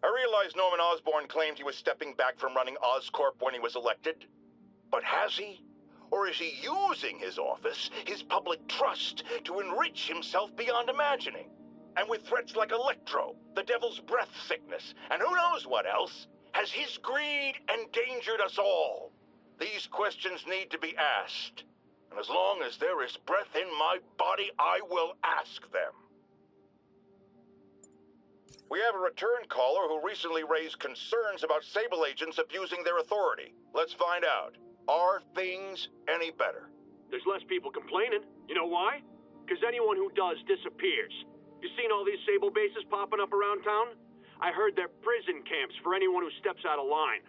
I realize Norman Osborn claimed he was stepping back from running Oscorp when he was elected. But has he? Or is he using his office, his public trust, to enrich himself beyond imagining? And with threats like Electro, the Devil's Breath sickness, and who knows what else, has his greed endangered us all? These questions need to be asked. And as long as there is breath in my body, I will ask them. We have a return caller who recently raised concerns about Sable agents abusing their authority. Let's find out. Are things any better? There's less people complaining. You know why? Because anyone who does disappears. You seen all these Sable bases popping up around town? I heard they're prison camps for anyone who steps out of line.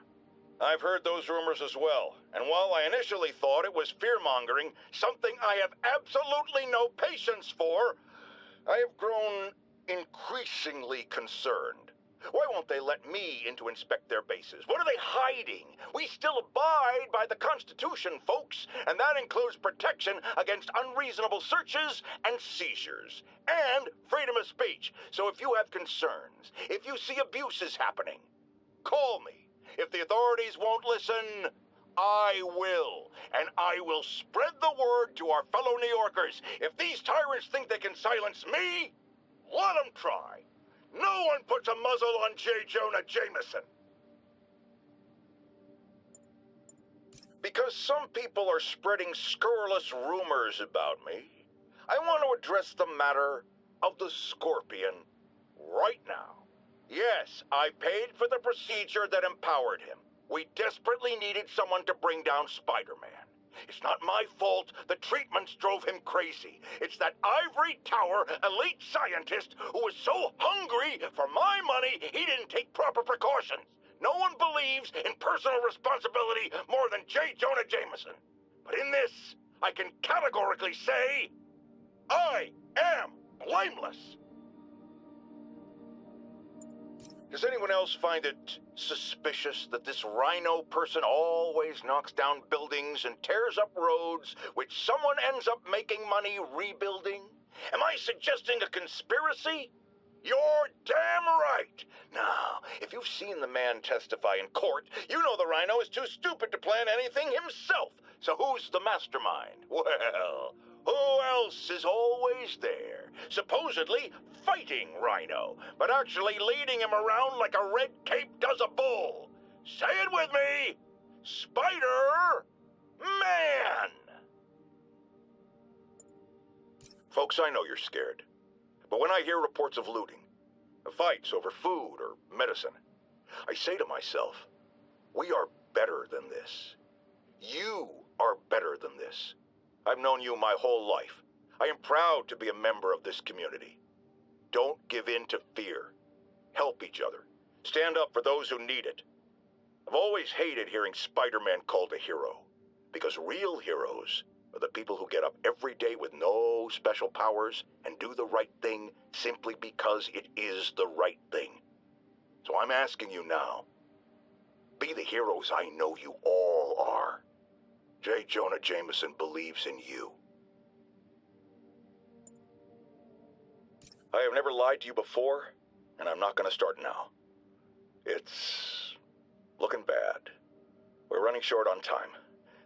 I've heard those rumors as well, and while I initially thought it was fear-mongering, something I have absolutely no patience for, I have grown increasingly concerned. Why won't they let me in to inspect their bases? What are they hiding? We still abide by the Constitution, folks, and that includes protection against unreasonable searches and seizures, and freedom of speech. So if you have concerns, if you see abuses happening, call me. If the authorities won't listen, I will. And I will spread the word to our fellow New Yorkers. If these tyrants think they can silence me, let them try. No one puts a muzzle on J. Jonah Jameson. Because some people are spreading scurrilous rumors about me, I want to address the matter of the Scorpion right now. Yes, I paid for the procedure that empowered him. We desperately needed someone to bring down Spider-Man. It's not my fault the treatments drove him crazy. It's that ivory tower elite scientist who was so hungry for my money he didn't take proper precautions. No one believes in personal responsibility more than J. Jonah Jameson. But in this, I can categorically say, I am blameless. Does anyone else find it suspicious that this Rhino person always knocks down buildings and tears up roads, which someone ends up making money rebuilding? Am I suggesting a conspiracy? You're damn right! Now, if you've seen the man testify in court, you know the Rhino is too stupid to plan anything himself. So who's the mastermind? Well, who else is always there, supposedly fighting Rhino, but actually leading him around like a red cape does a bull? Say it with me! Spider-Man! Folks, I know you're scared. But when I hear reports of looting, of fights over food or medicine, I say to myself, we are better than this. You are better than this. I've known you my whole life. I am proud to be a member of this community. Don't give in to fear. Help each other. Stand up for those who need it. I've always hated hearing Spider-Man called a hero, because real heroes are the people who get up every day with no special powers and do the right thing simply because it is the right thing. So I'm asking you now, be the heroes I know you all are. J. Jonah Jameson believes in you. I have never lied to you before, and I'm not going to start now. It's looking bad. We're running short on time.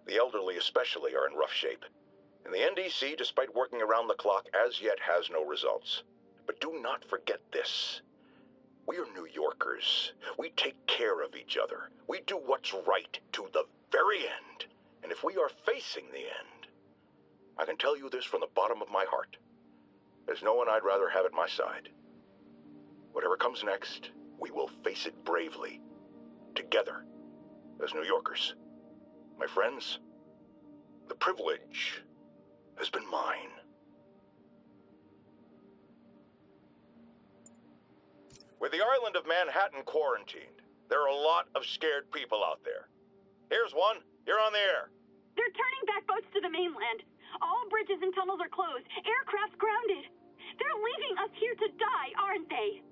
The elderly especially are in rough shape. And the NDC, despite working around the clock, as yet has no results. But do not forget this. We are New Yorkers. We take care of each other. We do what's right to the very end. And if we are facing the end, I can tell you this from the bottom of my heart. There's no one I'd rather have at my side. Whatever comes next, we will face it bravely. Together, as New Yorkers. My friends, the privilege has been mine. With the island of Manhattan quarantined, there are a lot of scared people out there. Here's one. You're on the air. They're turning back boats to the mainland. All bridges and tunnels are closed. Aircraft's grounded. They're leaving us here to die, aren't they?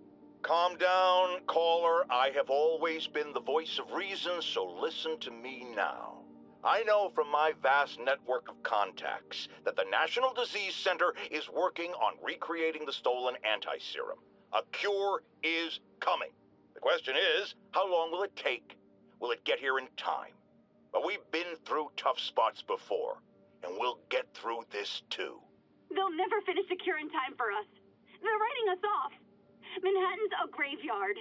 Calm down, caller. I have always been the voice of reason, so listen to me now. I know from my vast network of contacts that the National Disease Center is working on recreating the stolen anti-serum. A cure is coming. The question is, how long will it take? Will it get here in time? But we've been through tough spots before, and we'll get through this too. They'll never finish securing time for us. They're writing us off. Manhattan's a graveyard.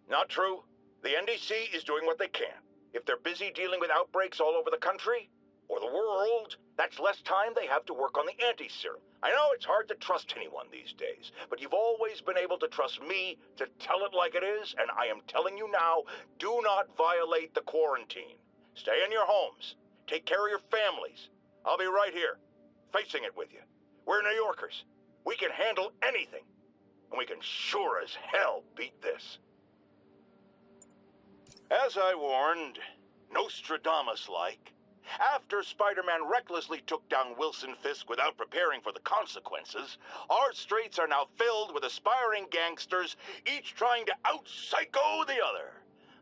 Not true. The NDC is doing what they can. If they're busy dealing with outbreaks all over the country, or the world, that's less time they have to work on the anti-serum. I know it's hard to trust anyone these days, but you've always been able to trust me to tell it like it is, and I am telling you now, do not violate the quarantine. Stay in your homes. Take care of your families. I'll be right here, facing it with you. We're New Yorkers. We can handle anything, and we can sure as hell beat this. As I warned, Nostradamus-like, after Spider-Man recklessly took down Wilson Fisk without preparing for the consequences, our streets are now filled with aspiring gangsters, each trying to out-psycho the other.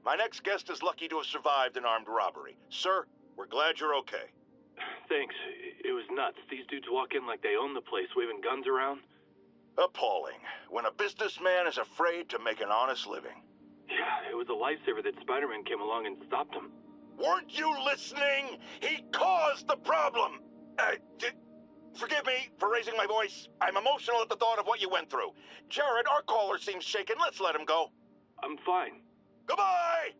My next guest is lucky to have survived an armed robbery. Sir, we're glad you're okay. Thanks. It was nuts. These dudes walk in like they own the place, waving guns around. Appalling, when a businessman is afraid to make an honest living. Yeah, it was a lifesaver that Spider-Man came along and stopped him. Weren't you listening? He caused the problem! Forgive me for raising my voice. I'm emotional at the thought of what you went through. Jared, our caller seems shaken. Let's let him go. I'm fine. Goodbye!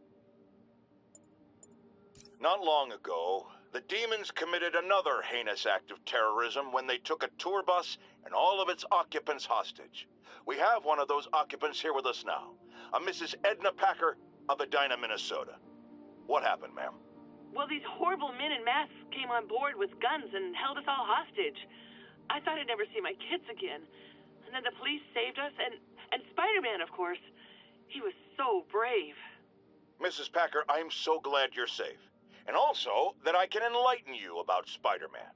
Not long ago, the Demons committed another heinous act of terrorism when they took a tour bus and all of its occupants hostage. We have one of those occupants here with us now, a Mrs. Edna Packer of Edina, Minnesota. What happened, ma'am? Well, these horrible men in masks came on board with guns and held us all hostage. I thought I'd never see my kids again. And then the police saved us, and Spider-Man, of course. He was so brave. Mrs. Packer, I'm so glad you're safe. And also that I can enlighten you about Spider-Man.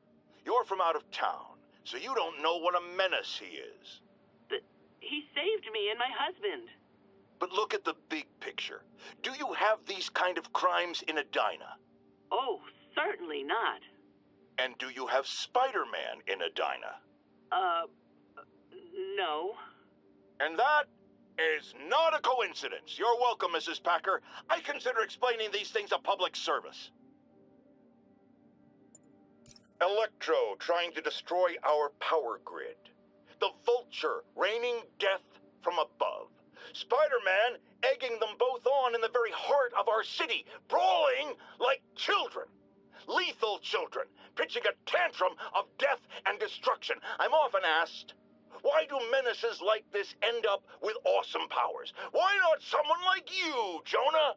You're from out of town, so you don't know what a menace he is. But he saved me and my husband. But look at the big picture. Do you have these kind of crimes in Edina? Oh, certainly not. And do you have Spider-Man in Edina? No. And that is not a coincidence. You're welcome, Mrs. Packer. I consider explaining these things a public service. Electro trying to destroy our power grid. The Vulture raining death from above. Spider-Man egging them both on in the very heart of our city, brawling like children. Lethal children, pitching a tantrum of death and destruction. I'm often asked, why do menaces like this end up with awesome powers? Why not someone like you, Jonah?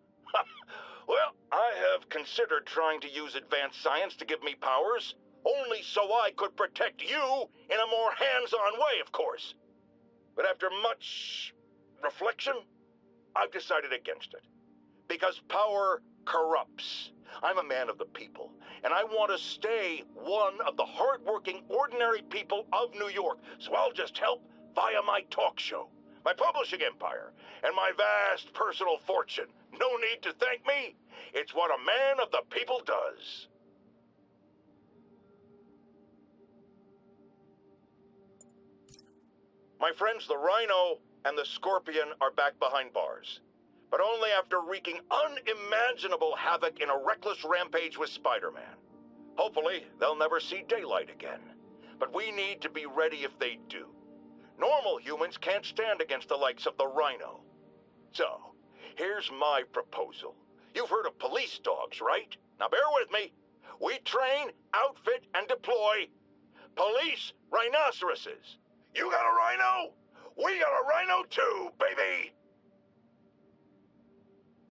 Well, I have considered trying to use advanced science to give me powers, only so I could protect you in a more hands-on way, of course. But after much reflection, I've decided against it. Because power corrupts. I'm a man of the people, and I want to stay one of the hard-working, ordinary people of New York, so I'll just help via my talk show, my publishing empire, and my vast personal fortune. No need to thank me. It's what a man of the people does. My friends, the Rhino and the Scorpion are back behind bars, but only after wreaking unimaginable havoc in a reckless rampage with Spider-Man. Hopefully, they'll never see daylight again, but we need to be ready if they do. Normal humans can't stand against the likes of the Rhino. So, here's my proposal. You've heard of police dogs, right? Now bear with me. We train, outfit, and deploy police rhinoceroses. You got a rhino? We got a rhino too, baby!